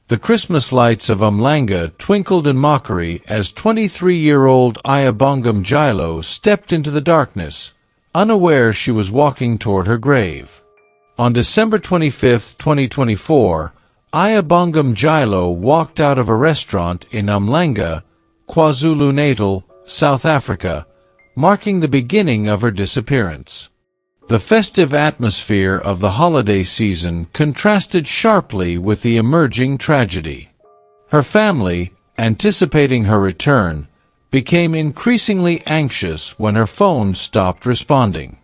The Christmas lights of Umhlanga twinkled in mockery as 23-year-old Ayabonga Mjilo stepped into the darkness, unaware she was walking toward her grave. On December 25, 2024, Ayabonga Mjilo walked out of a restaurant in Umhlanga, KwaZulu-Natal, South Africa, marking the beginning of her disappearance. The festive atmosphere of the holiday season contrasted sharply with the emerging tragedy. Her family, anticipating her return, became increasingly anxious when her phone stopped responding.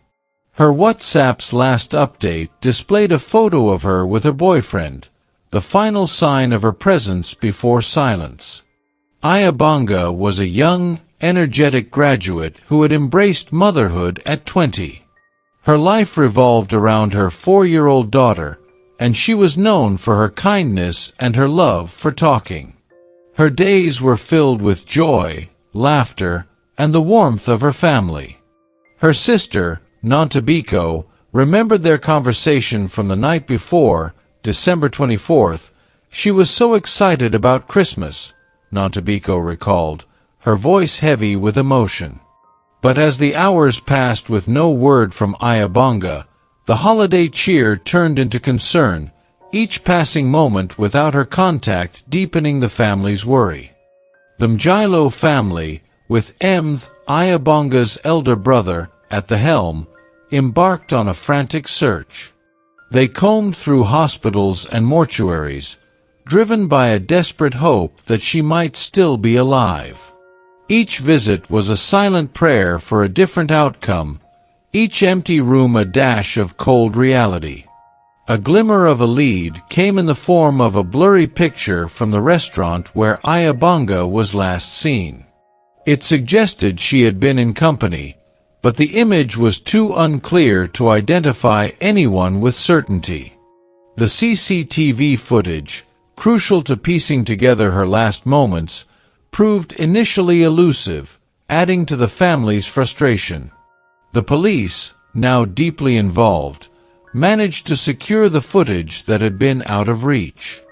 Her WhatsApp's last update displayed a photo of her with her boyfriend, the final sign of her presence before silence. Ayabonga was a young, energetic graduate who had embraced motherhood at 20. Her life revolved around her 4-year-old daughter, and she was known for her kindness and her love for talking. Her days were filled with joy, laughter, and the warmth of her family. Her sister, Inanda, remembered their conversation from the night before, December 24th. She was so excited about Christmas, Inanda recalled, her voice heavy with emotion. But as the hours passed with no word from Ayabonga, the holiday cheer turned into concern, each passing moment without her contact deepening the family's worry. The Mjilo family, with Ayabonga's elder brother, at the helm, embarked on a frantic search. They combed through hospitals and mortuaries, driven by a desperate hope that she might still be alive. Each visit was a silent prayer for a different outcome, each empty room a dash of cold reality. A glimmer of a lead came in the form of a blurry picture from the restaurant where Ayabonga was last seen. It suggested she had been in company, but the image was too unclear to identify anyone with certainty. The CCTV footage, crucial to piecing together her last moments, proved initially elusive, adding to the family's frustration. The police, now deeply involved, managed to secure the footage that had been out of reach.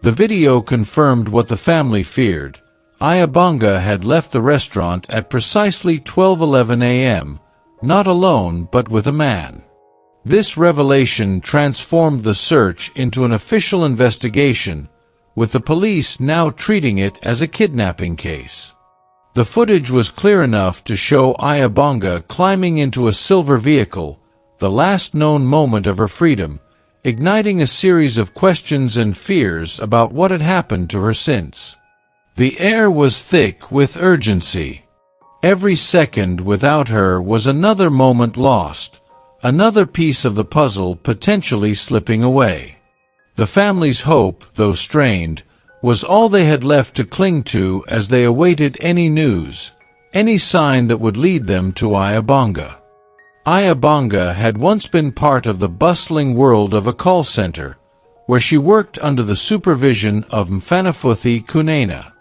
The video confirmed what the family feared. Ayabonga had left the restaurant at precisely 12:11 a.m., not alone but with a man. This revelation transformed the search into an official investigation, with the police now treating it as a kidnapping case. The footage was clear enough to show Ayabonga climbing into a silver vehicle, the last known moment of her freedom, igniting a series of questions and fears about what had happened to her since. The air was thick with urgency. Every second without her was another moment lost, another piece of the puzzle potentially slipping away. The family's hope, though strained, was all they had left to cling to as they awaited any news, any sign that would lead them to Ayabonga. Ayabonga had once been part of the bustling world of a call center, where she worked under the supervision of Kunena.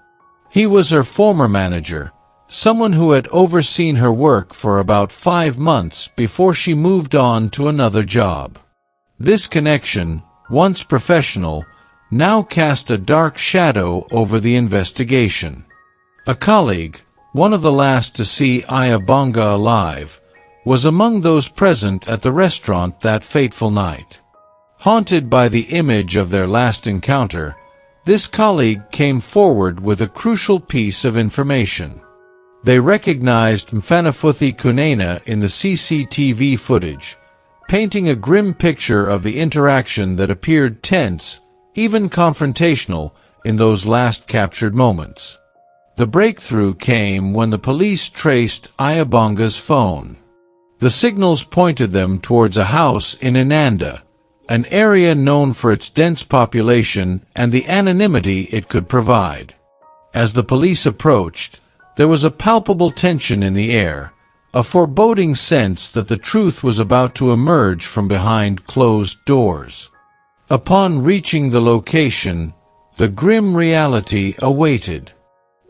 He was her former manager, someone who had overseen her work for about 5 months before she moved on to another job. This connection, once professional, now cast a dark shadow over the investigation. A colleague, one of the last to see Ayabonga alive, was among those present at the restaurant that fateful night. Haunted by the image of their last encounter, this colleague came forward with a crucial piece of information. They recognized Kunena in the CCTV footage, painting a grim picture of the interaction that appeared tense, even confrontational, in those last captured moments. The breakthrough came when the police traced Ayabonga's phone. The signals pointed them towards a house in Inanda, an area known for its dense population and the anonymity it could provide. As the police approached, there was a palpable tension in the air, a foreboding sense that the truth was about to emerge from behind closed doors. Upon reaching the location, the grim reality awaited.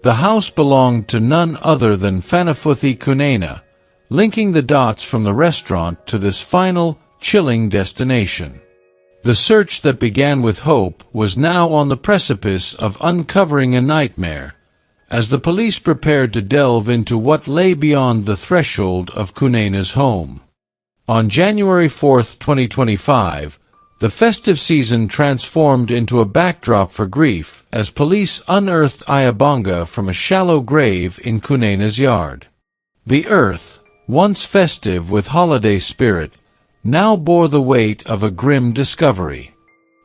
The house belonged to none other than Kunena, linking the dots from the restaurant to this final, chilling destination. The search that began with hope was now on the precipice of uncovering a nightmare, as the police prepared to delve into what lay beyond the threshold of Kunena's home. On January 4, 2025, the festive season transformed into a backdrop for grief as police unearthed Ayabonga from a shallow grave in Kunena's yard. The earth, once festive with holiday spirit, now bore the weight of a grim discovery.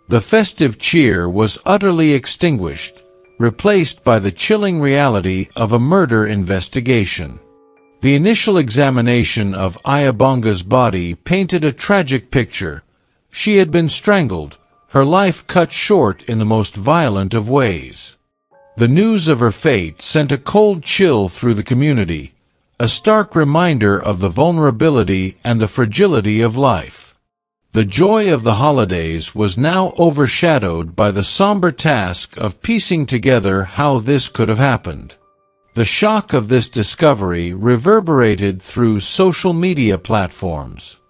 The festive cheer was utterly extinguished, replaced by the chilling reality of a murder investigation. The initial examination of Ayabonga's body painted a tragic picture. She had been strangled, her life cut short in the most violent of ways. The news of her fate sent a cold chill through the community, a stark reminder of the vulnerability and the fragility of life. The joy of the holidays was now overshadowed by the somber task of piecing together how this could have happened. The shock of this discovery reverberated through social media platforms.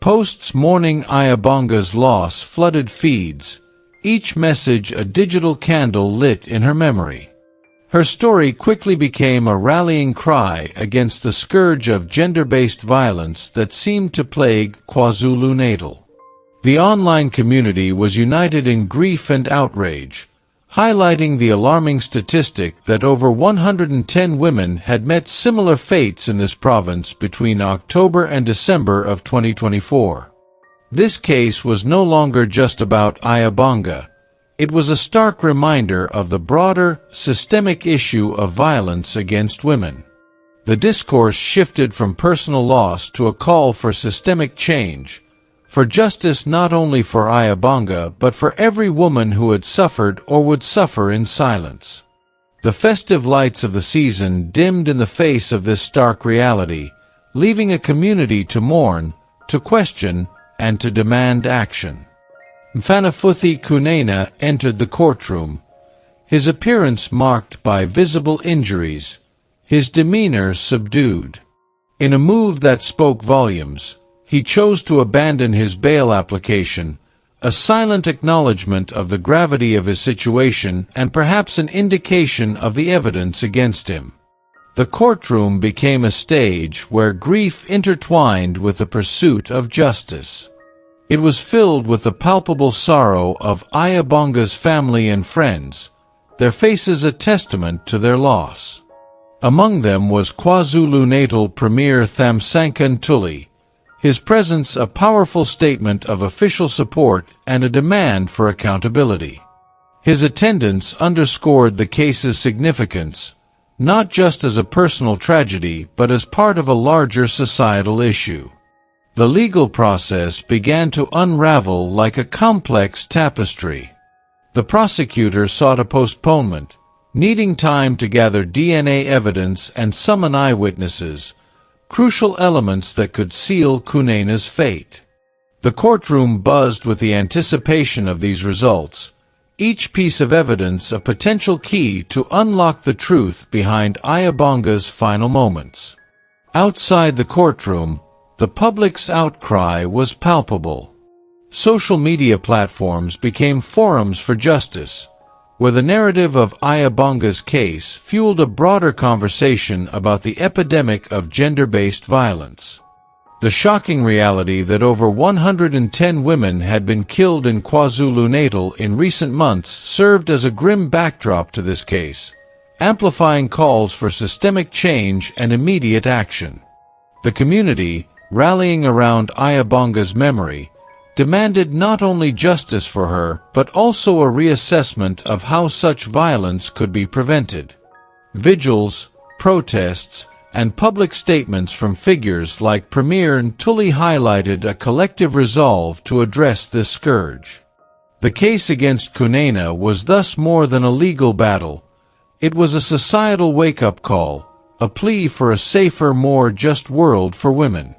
Posts mourning Ayabonga's loss flooded feeds, each message a digital candle lit in her memory. Her story quickly became a rallying cry against the scourge of gender-based violence that seemed to plague KwaZulu-Natal. The online community was united in grief and outrage, highlighting the alarming statistic that over 110 women had met similar fates in this province between October and December of 2024. This case was no longer just about Ayabonga. It was a stark reminder of the broader, systemic issue of violence against women. The discourse shifted from personal loss to a call for systemic change, for justice not only for Ayabonga but for every woman who had suffered or would suffer in silence. The festive lights of the season dimmed in the face of this stark reality, leaving a community to mourn, to question, and to demand action. Mfanafuthi Kunena entered the courtroom, his appearance marked by visible injuries, his demeanor subdued. In a move that spoke volumes, he chose to abandon his bail application, a silent acknowledgement of the gravity of his situation and perhaps an indication of the evidence against him. The courtroom became a stage where grief intertwined with the pursuit of justice. It was filled with the palpable sorrow of Ayabonga's family and friends, their faces a testament to their loss. Among them was KwaZulu-Natal Premier Thamsanqa Ntuli, his presence a powerful statement of official support and a demand for accountability. His attendance underscored the case's significance, not just as a personal tragedy but as part of a larger societal issue. The legal process began to unravel like a complex tapestry. The prosecutor sought a postponement, needing time to gather DNA evidence and summon eyewitnesses, crucial elements that could seal Kunena's fate. The courtroom buzzed with the anticipation of these results, each piece of evidence a potential key to unlock the truth behind Ayabonga's final moments. Outside the courtroom, the public's outcry was palpable. Social media platforms became forums for justice, where the narrative of Ayabonga's case fueled a broader conversation about the epidemic of gender-based violence. The shocking reality that over 110 women had been killed in KwaZulu-Natal in recent months served as a grim backdrop to this case, amplifying calls for systemic change and immediate action. The community, rallying around Ayabonga's memory, demanded not only justice for her but also a reassessment of how such violence could be prevented. Vigils, protests, and public statements from figures like Premier Ntuli highlighted a collective resolve to address this scourge. The case against Kunena was thus more than a legal battle. It was a societal wake-up call, a plea for a safer, more just world for women.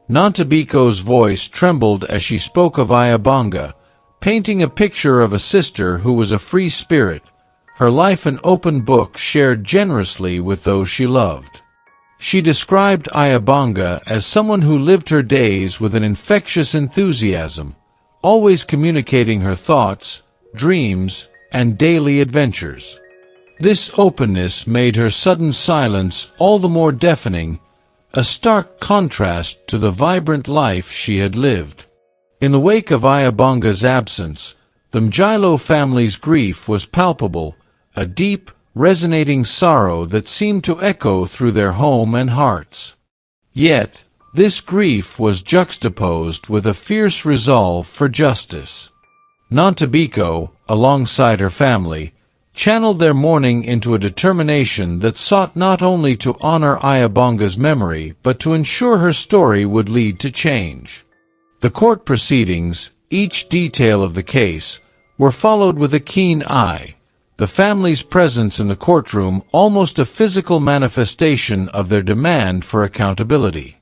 Nantabiko's voice trembled as she spoke of Ayabonga, painting a picture of a sister who was a free spirit, her life an open book shared generously with those she loved. She described Ayabonga as someone who lived her days with an infectious enthusiasm, always communicating her thoughts, dreams, and daily adventures. This openness made her sudden silence all the more deafening, a stark contrast to the vibrant life she had lived. In the wake of Ayabonga's absence, the Mjilo family's grief was palpable, a deep, resonating sorrow that seemed to echo through their home and hearts. Yet, this grief was juxtaposed with a fierce resolve for justice. Nantabiko, alongside her family, channeled their mourning into a determination that sought not only to honor Ayabonga's memory but to ensure her story would lead to change. The court proceedings, each detail of the case, were followed with a keen eye, the family's presence in the courtroom almost a physical manifestation of their demand for accountability.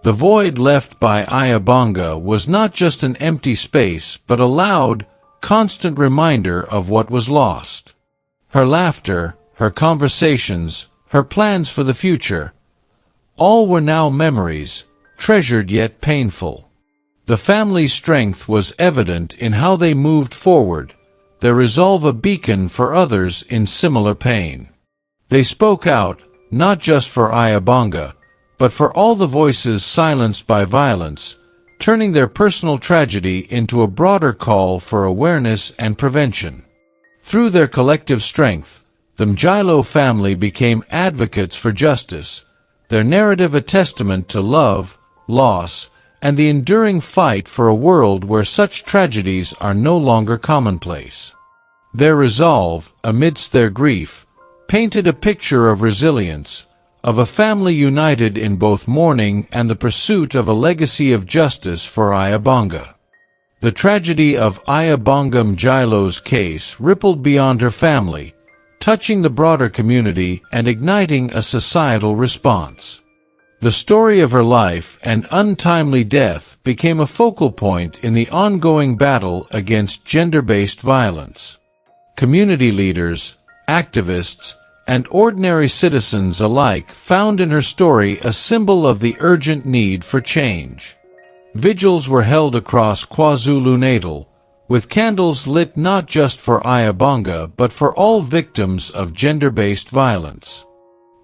The void left by Ayabonga was not just an empty space but a loud, constant reminder of what was lost. Her laughter, her conversations, her plans for the future, all were now memories, treasured yet painful. The family's strength was evident in how they moved forward, their resolve a beacon for others in similar pain. They spoke out, not just for Ayabonga, but for all the voices silenced by violence, turning their personal tragedy into a broader call for awareness and prevention. Through their collective strength, the Mjilo family became advocates for justice, their narrative a testament to love, loss, and the enduring fight for a world where such tragedies are no longer commonplace. Their resolve, amidst their grief, painted a picture of resilience, of a family united in both mourning and the pursuit of a legacy of justice for Ayabonga. The tragedy of Ayabonga Mjilo's case rippled beyond her family, touching the broader community and igniting a societal response. The story of her life and untimely death became a focal point in the ongoing battle against gender-based violence. Community leaders, activists, and ordinary citizens alike found in her story a symbol of the urgent need for change. Vigils were held across KwaZulu-Natal, with candles lit not just for Ayabonga but for all victims of gender-based violence.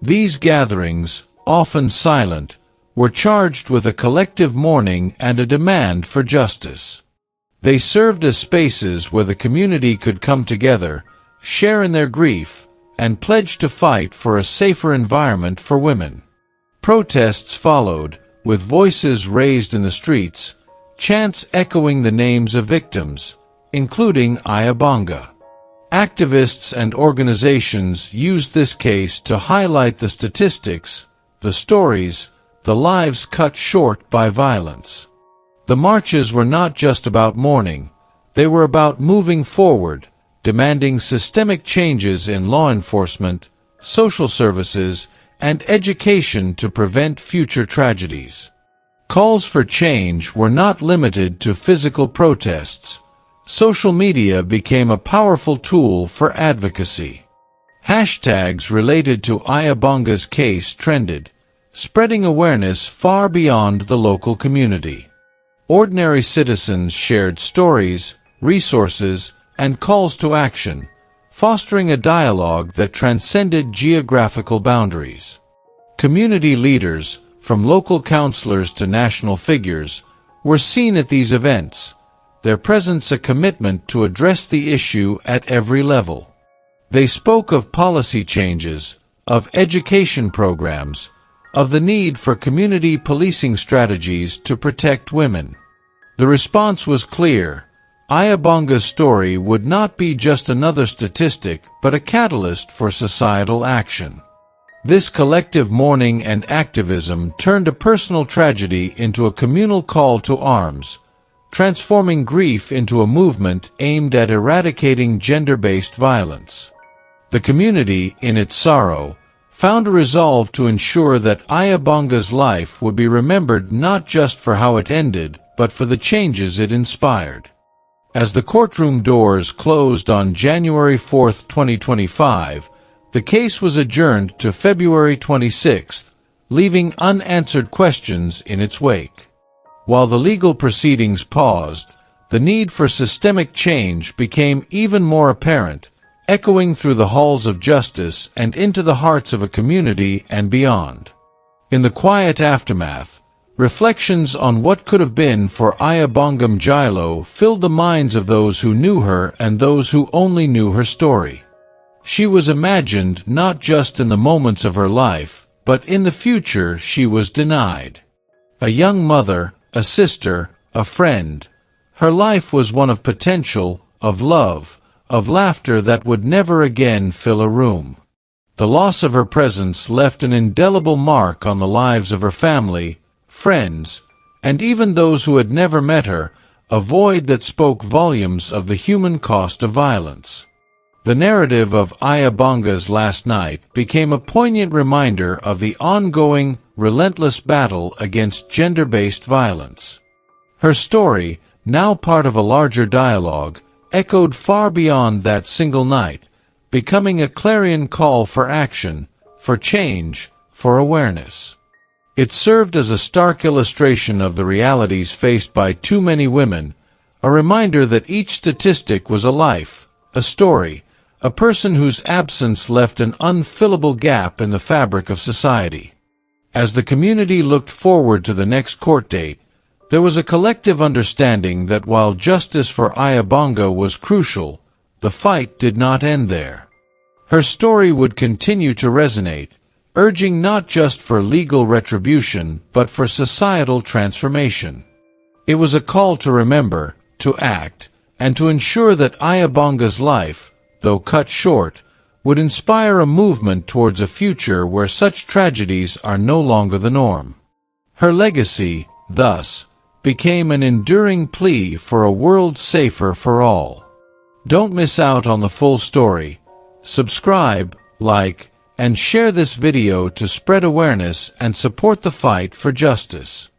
These gatherings, often silent, were charged with a collective mourning and a demand for justice. They served as spaces where the community could come together, share in their grief, and pledge to fight for a safer environment for women. Protests followed, with voices raised in the streets, chants echoing the names of victims, including Ayabonga. Activists and organizations used this case to highlight the statistics, the stories, the lives cut short by violence. The marches were not just about mourning, they were about moving forward, demanding systemic changes in law enforcement, social services, and education to prevent future tragedies. Calls for change were not limited to physical protests. Social media became a powerful tool for advocacy. Hashtags related to Ayabonga's case trended, spreading awareness far beyond the local community. Ordinary citizens shared stories, resources, and calls to action, fostering a dialogue that transcended geographical boundaries. Community leaders, from local councilors to national figures, were seen at these events, their presence a commitment to address the issue at every level. They spoke of policy changes, of education programs, of the need for community policing strategies to protect women. The response was clear. Ayabonga's story would not be just another statistic but a catalyst for societal action. This collective mourning and activism turned a personal tragedy into a communal call to arms, transforming grief into a movement aimed at eradicating gender-based violence. The community, in its sorrow, found a resolve to ensure that Ayabonga's life would be remembered not just for how it ended, but for the changes it inspired. As the courtroom doors closed on January 4, 2025, the case was adjourned to February 26, leaving unanswered questions in its wake. While the legal proceedings paused, the need for systemic change became even more apparent, echoing through the halls of justice and into the hearts of a community and beyond. In the quiet aftermath, reflections on what could have been for Ayabonga Mjilo filled the minds of those who knew her and those who only knew her story. She was imagined not just in the moments of her life, but in the future she was denied. A young mother, a sister, a friend. Her life was one of potential, of love, of laughter that would never again fill a room. The loss of her presence left an indelible mark on the lives of her family, friends, and even those who had never met her, a void that spoke volumes of the human cost of violence. The narrative of Ayabonga's last night became a poignant reminder of the ongoing, relentless battle against gender-based violence. Her story, now part of a larger dialogue, echoed far beyond that single night, becoming a clarion call for action, for change, for awareness. It served as a stark illustration of the realities faced by too many women, a reminder that each statistic was a life, a story, a person whose absence left an unfillable gap in the fabric of society. As the community looked forward to the next court date, there was a collective understanding that while justice for Ayabonga was crucial, the fight did not end there. Her story would continue to resonate, urging not just for legal retribution but for societal transformation. It was a call to remember, to act, and to ensure that Ayabonga's life, though cut short, would inspire a movement towards a future where such tragedies are no longer the norm. Her legacy, thus, became an enduring plea for a world safer for all. Don't miss out on the full story. Subscribe, like, and share this video to spread awareness and support the fight for justice.